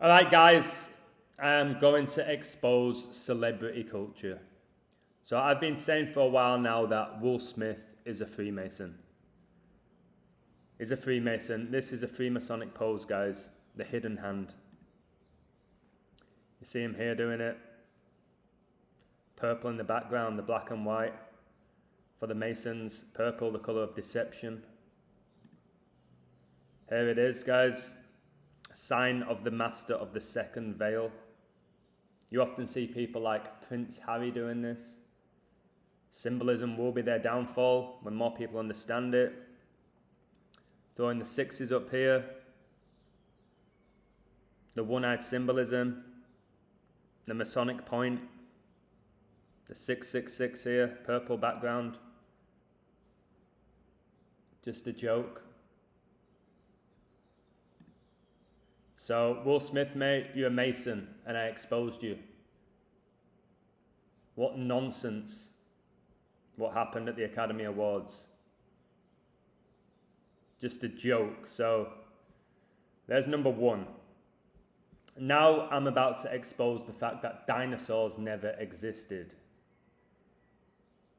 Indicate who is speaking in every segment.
Speaker 1: All right, guys, I'm going to expose celebrity culture. So I've been saying for a while now that Will Smith is a Freemason. He's a Freemason. This is a Freemasonic pose, guys. The hidden hand. You see him here doing it. Purple in the background, the black and white. For the Masons, purple, the color of deception. Here it is, guys. A sign of the master of the second veil. You often see people like Prince Harry doing this. Symbolism will be their downfall when more people understand it. Throwing the sixes up here. The one-eyed symbolism. The Masonic point. The 666 here, purple background. Just a joke. So, Will Smith, mate, you're a Mason, and I exposed you. What nonsense. What happened at the Academy Awards. Just a joke. So, there's number one. Now I'm about to expose the fact that dinosaurs never existed.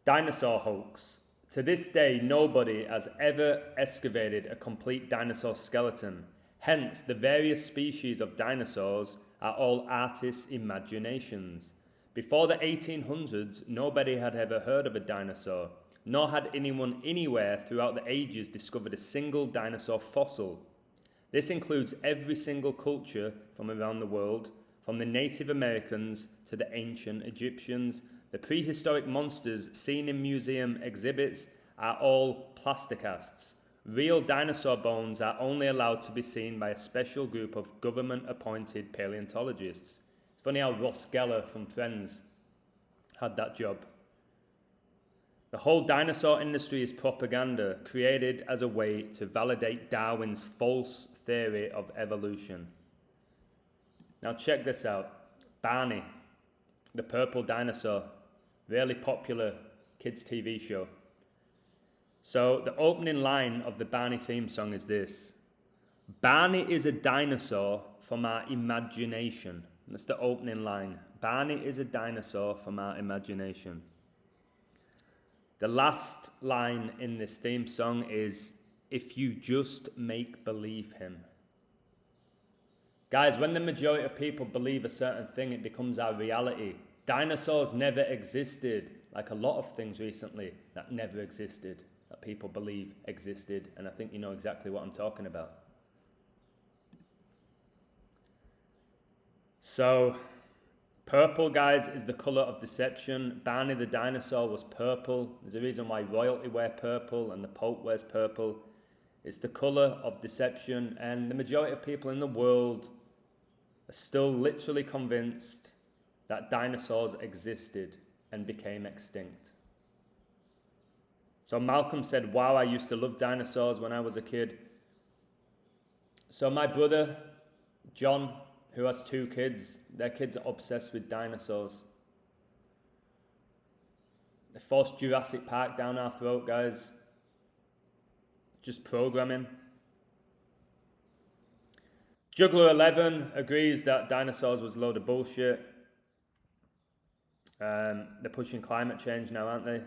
Speaker 1: Dinosaur hoax. To this day, nobody has ever excavated a complete dinosaur skeleton. Hence, the various species of dinosaurs are all artists' imaginations. Before the 1800s, nobody had ever heard of a dinosaur, nor had anyone anywhere throughout the ages discovered a single dinosaur fossil. This includes every single culture from around the world, from the Native Americans to the ancient Egyptians. The prehistoric monsters seen in museum exhibits are all plasticasts. Real dinosaur bones are only allowed to be seen by a special group of government-appointed paleontologists. It's funny how Ross Geller from Friends had that job. The whole dinosaur industry is propaganda, created as a way to validate Darwin's false theory of evolution. Now check this out. Barney, the purple dinosaur, really popular kids' TV show. So the opening line of the Barney theme song is this. Barney is a dinosaur from our imagination. That's the opening line. Barney is a dinosaur from our imagination. The last line in this theme song is, if you just make believe him. Guys, when the majority of people believe a certain thing, it becomes our reality. Dinosaurs never existed, like a lot of things recently that never existed, that people believe existed, and I think you know exactly what I'm talking about. So, purple, guys, is the colour of deception. Barney the dinosaur was purple. There's a reason why royalty wear purple and the Pope wears purple. It's the colour of deception, and the majority of people in the world are still literally convinced that dinosaurs existed and became extinct. So Malcolm said, wow, I used to love dinosaurs when I was a kid. So my brother, John, who has 2 kids, their kids are obsessed with dinosaurs. They forced Jurassic Park down our throat, guys. Just programming. Juggler 11 agrees that dinosaurs was a load of bullshit. They're pushing climate change now, aren't they?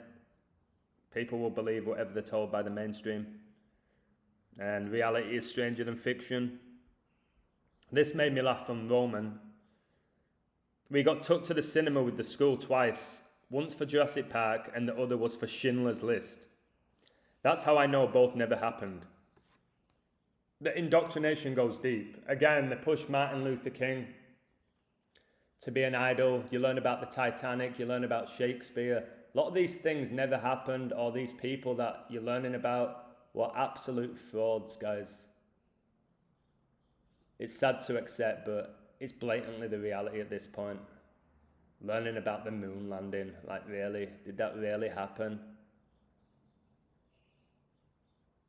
Speaker 1: People will believe whatever they're told by the mainstream. And reality is stranger than fiction. This made me laugh from Roman. We got took to the cinema with the school twice. Once for Jurassic Park and the other was for Schindler's List. That's how I know both never happened. The indoctrination goes deep. Again, they push Martin Luther King to be an idol. You learn about the Titanic, you learn about Shakespeare. A lot of these things never happened, or these people that you're learning about were absolute frauds, guys. It's sad to accept, but it's blatantly the reality at this point. Learning about the moon landing, like really? Did that really happen?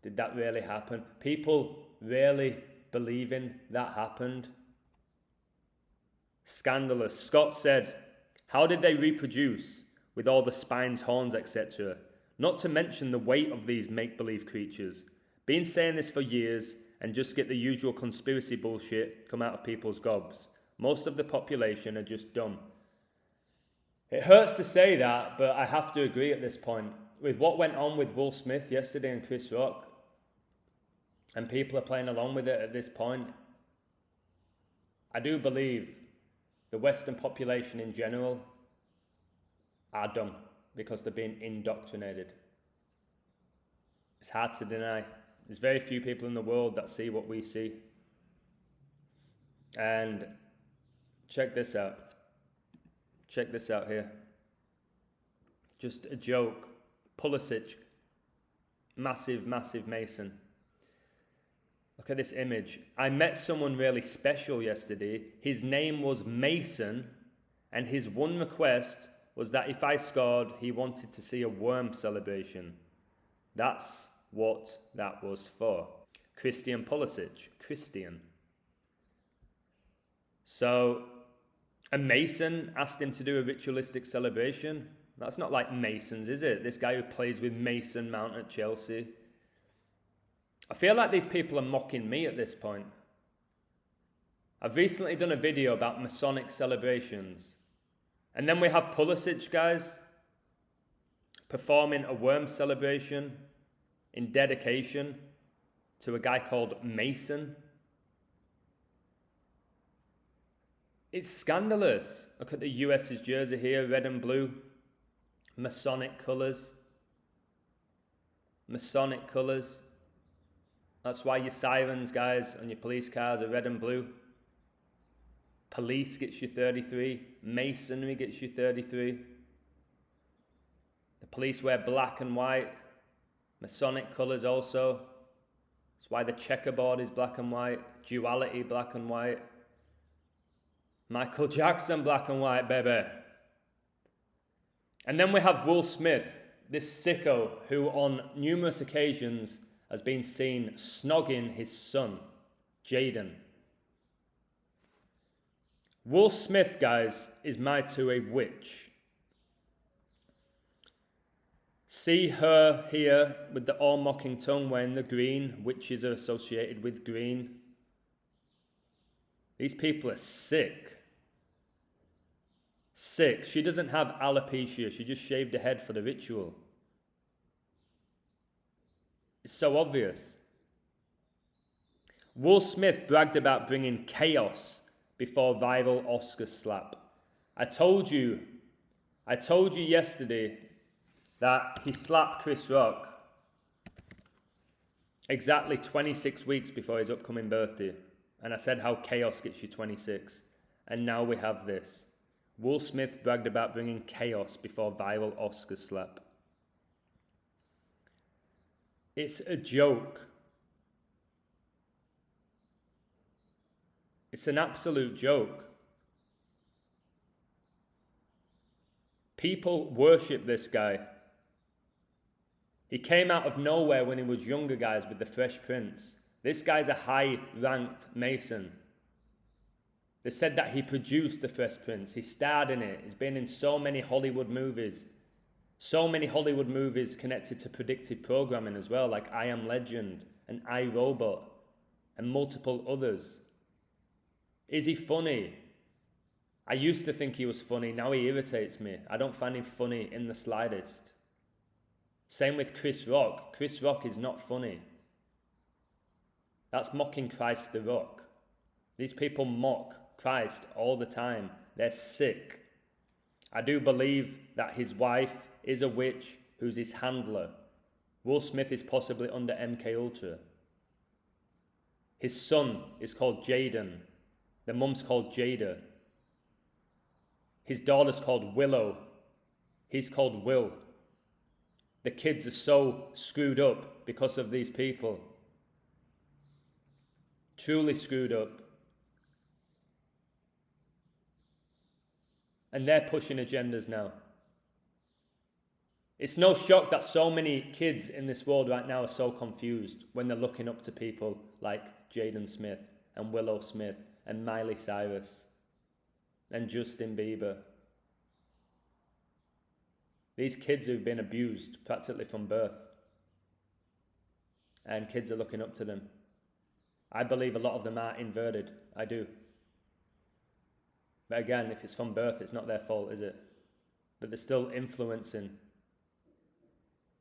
Speaker 1: Did that really happen? People really believing that happened? Scandalous. Scott said, how did they reproduce with all the spines, horns, etc.? Not to mention the weight of these make-believe creatures. Been saying this for years, and just get the usual conspiracy bullshit come out of people's gobs. Most of the population are just dumb. It hurts to say that, but I have to agree at this point. With what went on with Will Smith yesterday and Chris Rock, and people are playing along with it at this point, I do believe the Western population in general are dumb because they're being indoctrinated. It's hard to deny. There's very few people in the world that see what we see. And check this out. Check this out here. Just a joke. Pulisic. Massive, massive Mason. Look at this image. I met someone really special yesterday. His name was Mason, and his one request was that if I scored, he wanted to see a worm celebration. That's what that was for. Christian Pulisic. Christian. So, a Mason asked him to do a ritualistic celebration. That's not like Masons, is it? This guy who plays with Mason Mount at Chelsea. I feel like these people are mocking me at this point. I've recently done a video about Masonic celebrations. And then we have Pulisic guys performing a worm celebration in dedication to a guy called Mason. It's scandalous. Look at the US's jersey here, red and blue. Masonic colours. Masonic colours. That's why your sirens, guys, on your police cars are red and blue. Police gets you 33. Masonry gets you 33. The police wear black and white. Masonic colours also. That's why the checkerboard is black and white. Duality, black and white. Michael Jackson, black and white, baby. And then we have Will Smith, this sicko who on numerous occasions has been seen snogging his son, Jaden. Will Smith, guys, is married to a witch. See her here with the all-mocking tongue wearing the green. Witches are associated with green. These people are sick. Sick. She doesn't have alopecia. She just shaved her head for the ritual. It's so obvious. Will Smith bragged about bringing chaos before viral Oscar slap. I told you yesterday that he slapped Chris Rock exactly 26 weeks before his upcoming birthday. And I said how chaos gets you 26. And now we have this. Will Smith bragged about bringing chaos before viral Oscar slap. It's a joke. It's an absolute joke. People worship this guy. He came out of nowhere when he was younger, guys, with the Fresh Prince. This guy's a high-ranked Mason. They said that he produced the Fresh Prince. He starred in it. He's been in so many Hollywood movies. So many Hollywood movies connected to predictive programming as well, like I Am Legend and I, Robot and multiple others. Is he funny? I used to think he was funny. Now he irritates me. I don't find him funny in the slightest. Same with Chris Rock. Chris Rock is not funny. That's mocking Christ the Rock. These people mock Christ all the time. They're sick. I do believe that his wife is a witch who's his handler. Will Smith is possibly under MK Ultra. His son is called Jaden. The mum's called Jada. His daughter's called Willow. He's called Will. The kids are so screwed up because of these people. Truly screwed up. And they're pushing agendas now. It's no shock that so many kids in this world right now are so confused when they're looking up to people like Jaden Smith and Willow Smith and Miley Cyrus and Justin Bieber. These kids who've been abused practically from birth. And kids are looking up to them. I believe a lot of them are inverted. I do. But again, if it's from birth, it's not their fault, is it? But they're still influencing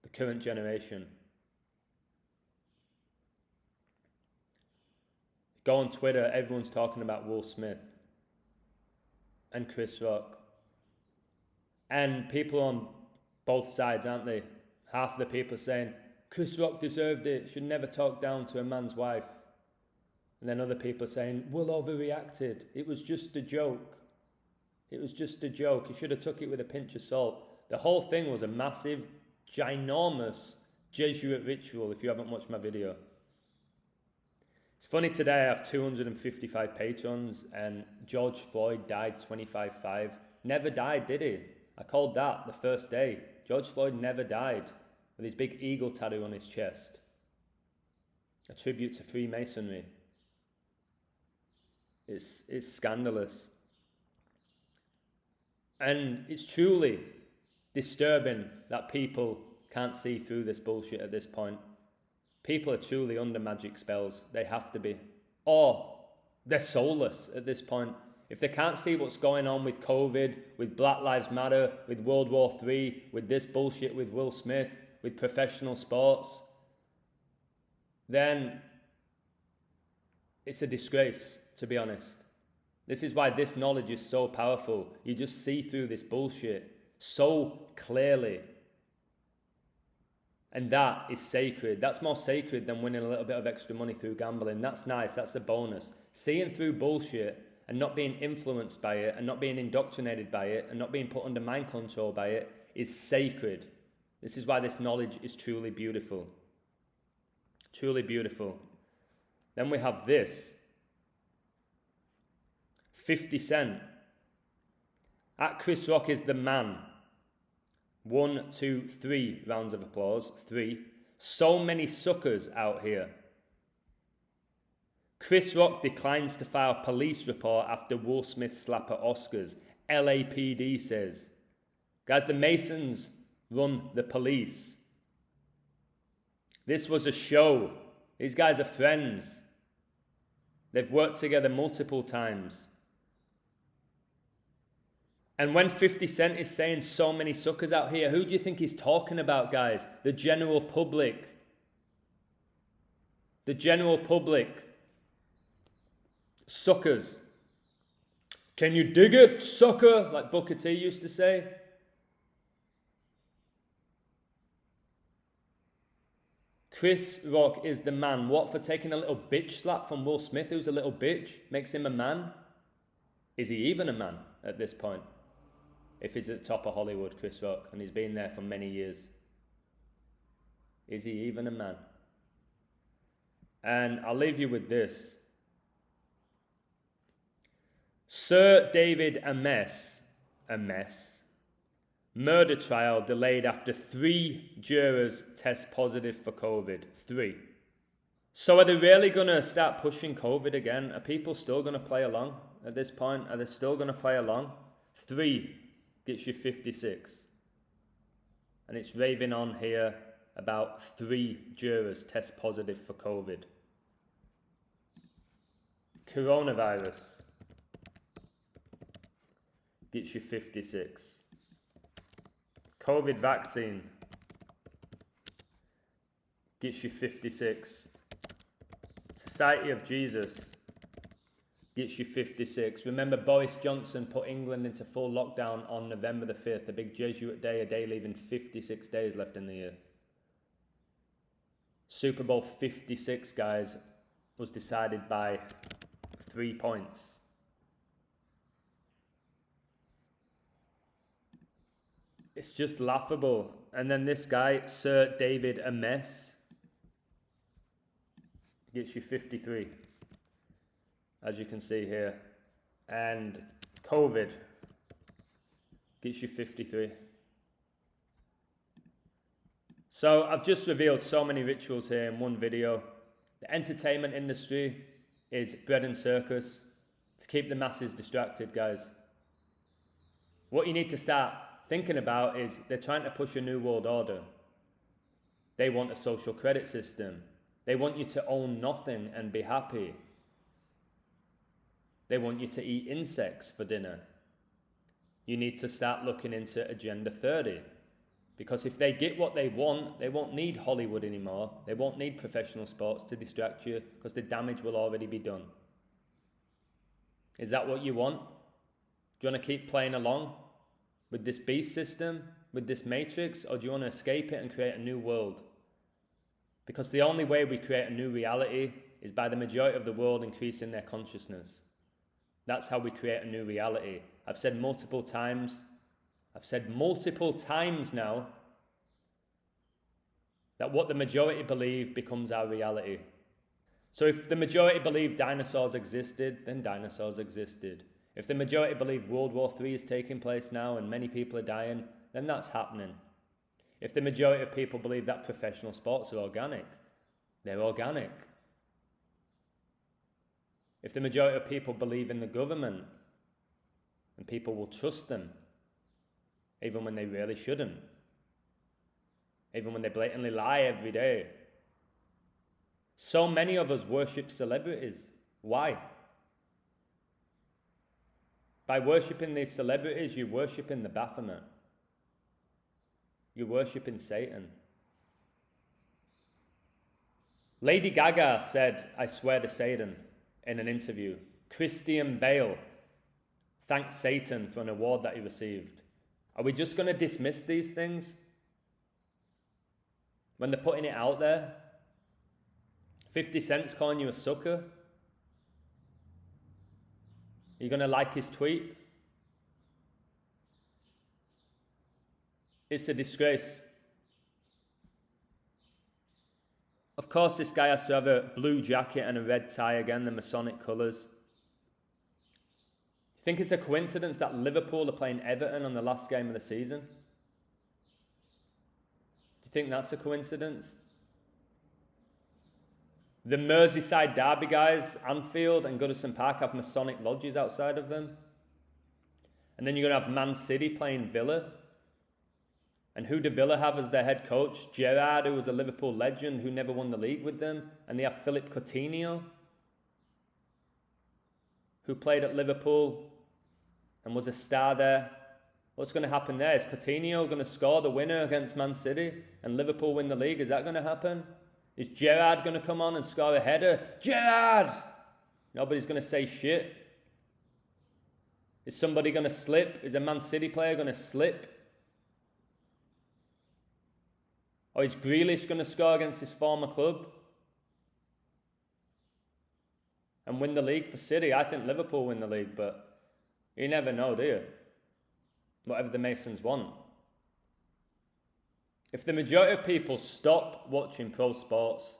Speaker 1: the current generation. Go on Twitter, everyone's talking about Will Smith and Chris Rock. And people on both sides, aren't they? Half of the people saying, Chris Rock deserved it, should never talk down to a man's wife. And then other people saying, Will overreacted, it was just a joke. It was just a joke, he should have took it with a pinch of salt. The whole thing was a massive, ginormous Jesuit ritual, if you haven't watched my video. It's funny, today I have 255 patrons and George Floyd died 25-5. Never died, did he? I called that the first day. George Floyd never died, with his big eagle tattoo on his chest. A tribute to Freemasonry. It's scandalous. And it's truly disturbing that people can't see through this bullshit at this point. People are truly under magic spells. They have to be. Or they're soulless at this point. If they can't see what's going on with COVID, with Black Lives Matter, with World War III, with this bullshit with Will Smith, with professional sports, then it's a disgrace, to be honest. This is why this knowledge is so powerful. You just see through this bullshit so clearly. And that is sacred. That's more sacred than winning a little bit of extra money through gambling. That's nice. That's a bonus. Seeing through bullshit and not being influenced by it and not being indoctrinated by it and not being put under mind control by it is sacred. This is why this knowledge is truly beautiful. Truly beautiful. Then we have this. 50 Cent. At Chris Rock is the man. 1, 2, 3 rounds of applause. 3. So many suckers out here. Chris Rock declines to file police report after Will Smith slap at Oscars. LAPD says. Guys, the Masons run the police. This was a show. These guys are friends. They've worked together multiple times. And when 50 Cent is saying so many suckers out here, who do you think he's talking about, guys? The general public. The general public. Suckers. Can you dig it, sucker? Like Booker T used to say. Chris Rock is the man. What, for taking a little bitch slap from Will Smith, who's a little bitch, makes him a man? Is he even a man at this point? If he's at the top of Hollywood, Chris Rock, and he's been there for many years. Is he even a man? And I'll leave you with this. Sir David Ames, murder trial delayed after 3 jurors test positive for COVID. 3. So are they really going to start pushing COVID again? Are people still going to play along at this point? Are they still going to play along? 3 gets you 56. And it's raving on here about 3 jurors test positive for COVID. Coronavirus gets you 56. COVID vaccine gets you 56. Society of Jesus gets you 56. Remember, Boris Johnson put England into full lockdown on November the 5th, a big Jesuit day, a day leaving 56 days left in the year. Super Bowl 56, guys, was decided by 3 points. It's just laughable. And then this guy, Sir David Ames, gets you 53. As you can see here. And COVID gets you 53. So I've just revealed so many rituals here in one video. The entertainment industry is bread and circus to keep the masses distracted, guys. What you need to start thinking about is they're trying to push a new world order. They want a social credit system. They want you to own nothing and be happy. They want you to eat insects for dinner. You need to start looking into Agenda 30. Because if they get what they won't need Hollywood anymore. They won't need professional sports to distract you because the damage will already be done. Is that what you want? Do you want to keep playing along with this beast system, with this matrix, or do you want to escape it and create a new world? Because the only way we create a new reality is by the majority of the world increasing their consciousness. That's how we create a new reality. I've said multiple times now that what the majority believe becomes our reality. So if the majority believe dinosaurs existed, then dinosaurs existed. If the majority believe World War III is taking place now and many people are dying, then that's happening. If the majority of people believe that professional sports are organic, they're organic. If the majority of people believe in the government, then people will trust them, even when they really shouldn't. Even when they blatantly lie every day. So many of us worship celebrities. Why? By worshipping these celebrities, you're worshipping the Baphomet. You're worshipping Satan. Lady Gaga said, "I swear to Satan," in an interview. Christian Bale thanked Satan for an award that he received. Are we just going to dismiss these things when they're putting it out there? 50 Cent's calling you a sucker? Are you going to like his tweet? It's a disgrace. Of course, this guy has to have a blue jacket and a red tie again, the Masonic colours. You think it's a coincidence that Liverpool are playing Everton on the last game of the season? Do you think that's a coincidence? The Merseyside derby guys, Anfield and Goodison Park, have Masonic lodges outside of them. And then you're going to have Man City playing Villa. And who do Villa have as their head coach? Gerrard, who was a Liverpool legend, who never won the league with them. And they have Philip Coutinho, who played at Liverpool and was a star there. What's going to happen there? Is Coutinho going to score the winner against Man City and Liverpool win the league? Is that going to happen? Is Gerrard going to come on and score a header? Gerrard! Nobody's going to say shit. Is somebody going to slip? Is a Man City player going to slip? Or is Grealish going to score against his former club and win the league for City? I think Liverpool win the league, but you never know, do you? Whatever the Masons want. If the majority of people stop watching pro sports,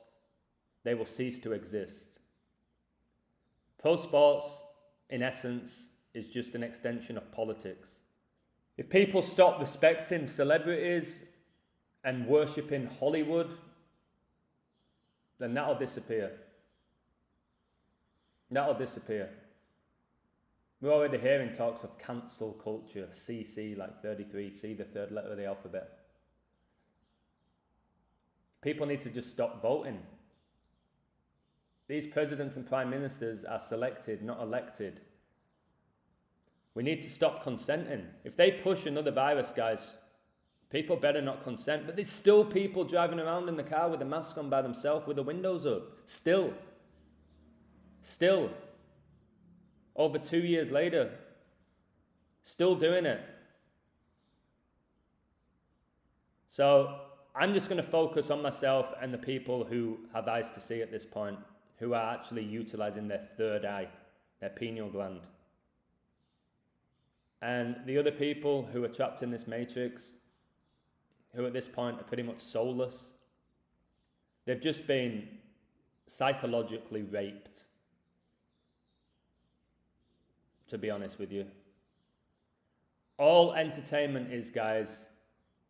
Speaker 1: they will cease to exist. Pro sports, in essence, is just an extension of politics. If people stop respecting celebrities and worshipping Hollywood, then that'll disappear. That'll disappear. We're already hearing talks of cancel culture, CC, like 33, C, the third letter of the alphabet. People need to just stop voting. These presidents and prime ministers are selected, not elected. We need to stop consenting. If they push another virus, guys, people better not consent. But there's still people driving around in the car with a mask on by themselves with the windows up. Still. Over 2 years later. Still doing it. So I'm just going to focus on myself and the people who have eyes to see at this point, who are actually utilizing their third eye, their pineal gland. And the other people who are trapped in this matrix, who at this point are pretty much soulless, they've just been psychologically raped, to be honest with you. All entertainment is, guys,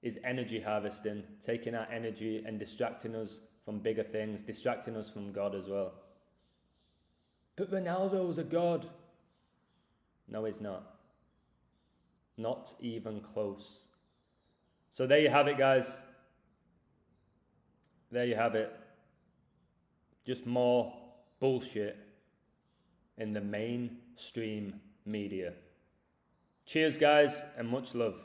Speaker 1: is energy harvesting, taking our energy and distracting us from bigger things, distracting us from God as well. But Ronaldo's a god. No, he's not. Not even close. So there you have it, guys. There you have it. Just more bullshit in the mainstream media. Cheers, guys, and much love.